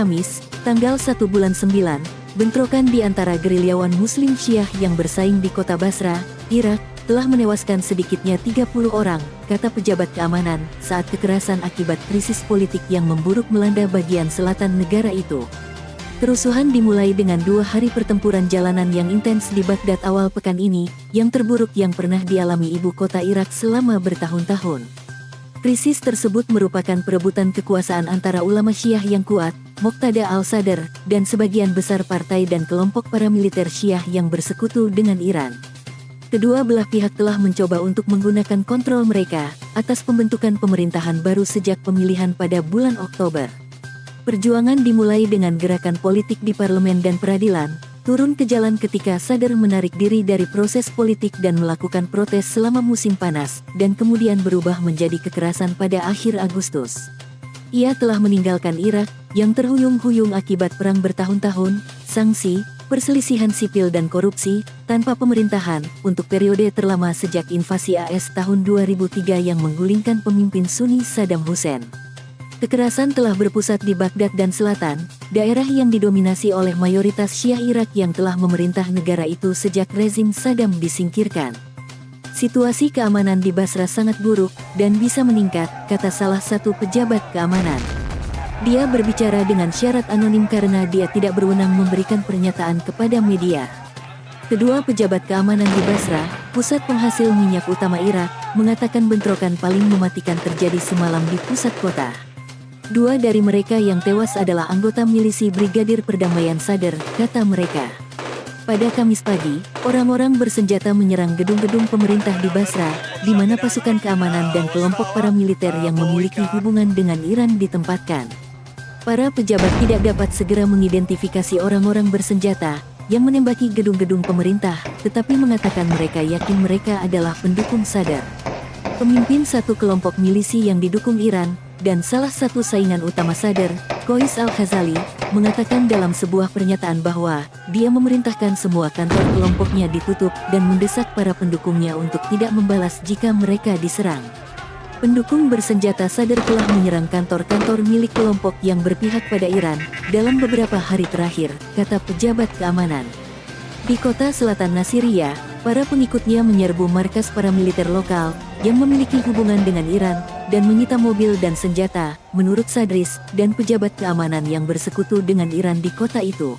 Kamis, tanggal 1 bulan 9, bentrokan di antara gerilyawan Muslim Syiah yang bersaing di kota Basra, Irak, telah menewaskan sedikitnya 30 orang, kata pejabat keamanan, saat kekerasan akibat krisis politik yang memburuk melanda bagian selatan negara itu. Kerusuhan dimulai dengan 2 hari pertempuran jalanan yang intens di Baghdad awal pekan ini, yang terburuk yang pernah dialami ibu kota Irak selama bertahun-tahun. Krisis tersebut merupakan perebutan kekuasaan antara ulama Syiah yang kuat, Muqtada al-Sadr, dan sebagian besar partai dan kelompok paramiliter Syiah yang bersekutu dengan Iran. Kedua belah pihak telah mencoba untuk menggunakan kontrol mereka atas pembentukan pemerintahan baru sejak pemilihan pada bulan Oktober. Perjuangan dimulai dengan gerakan politik di parlemen dan peradilan, turun ke jalan ketika Sadr menarik diri dari proses politik dan melakukan protes selama musim panas, dan kemudian berubah menjadi kekerasan pada akhir Agustus. Ia telah meninggalkan Irak, yang terhuyung-huyung akibat perang bertahun-tahun, sanksi, perselisihan sipil dan korupsi, tanpa pemerintahan, untuk periode terlama sejak invasi AS tahun 2003 yang menggulingkan pemimpin Sunni Saddam Hussein. Kekerasan telah berpusat di Baghdad dan selatan, daerah yang didominasi oleh mayoritas Syiah Irak yang telah memerintah negara itu sejak rezim Saddam disingkirkan. Situasi keamanan di Basra sangat buruk, dan bisa meningkat, kata salah satu pejabat keamanan. Dia berbicara dengan syarat anonim karena dia tidak berwenang memberikan pernyataan kepada media. Kedua pejabat keamanan di Basra, pusat penghasil minyak utama Irak, mengatakan bentrokan paling mematikan terjadi semalam di pusat kota. 2 dari mereka yang tewas adalah anggota milisi Brigadir Perdamaian Sadr, kata mereka. Pada Kamis pagi, orang-orang bersenjata menyerang gedung-gedung pemerintah di Basra, di mana pasukan keamanan dan kelompok paramiliter yang memiliki hubungan dengan Iran ditempatkan. Para pejabat tidak dapat segera mengidentifikasi orang-orang bersenjata yang menembaki gedung-gedung pemerintah, tetapi mengatakan mereka yakin mereka adalah pendukung Sadr. Pemimpin satu kelompok milisi yang didukung Iran, dan salah satu saingan utama Sadr, Qais al-Khazali, mengatakan dalam sebuah pernyataan bahwa dia memerintahkan semua kantor kelompoknya ditutup dan mendesak para pendukungnya untuk tidak membalas jika mereka diserang. Pendukung bersenjata Sadr telah menyerang kantor-kantor milik kelompok yang berpihak pada Iran dalam beberapa hari terakhir, kata pejabat keamanan. Di kota selatan Nasiriyah, para pengikutnya menyerbu markas paramiliter lokal yang memiliki hubungan dengan Iran dan menyita mobil dan senjata, menurut Sadris dan pejabat keamanan yang bersekutu dengan Iran di kota itu.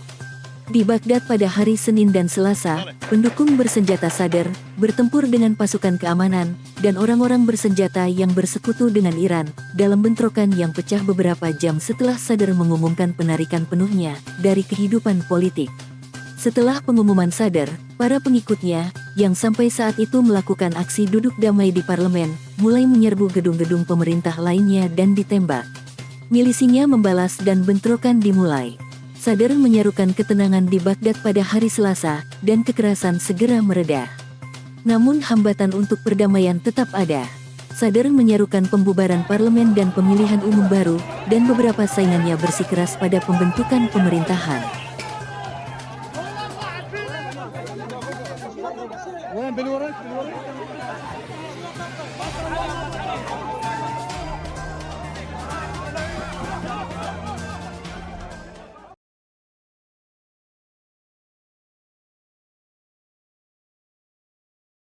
Di Baghdad pada hari Senin dan Selasa, pendukung bersenjata Sadr bertempur dengan pasukan keamanan dan orang-orang bersenjata yang bersekutu dengan Iran dalam bentrokan yang pecah beberapa jam setelah Sadr mengumumkan penarikan penuhnya dari kehidupan politik. Setelah pengumuman Sadr, para pengikutnya, yang sampai saat itu melakukan aksi duduk damai di parlemen, mulai menyerbu gedung-gedung pemerintah lainnya dan ditembak. Milisinya membalas dan bentrokan dimulai. Sadr menyerukan ketenangan di Baghdad pada hari Selasa, dan kekerasan segera mereda. Namun hambatan untuk perdamaian tetap ada. Sadr menyerukan pembubaran parlemen dan pemilihan umum baru, dan beberapa saingannya bersikeras pada pembentukan pemerintahan. وين بالورق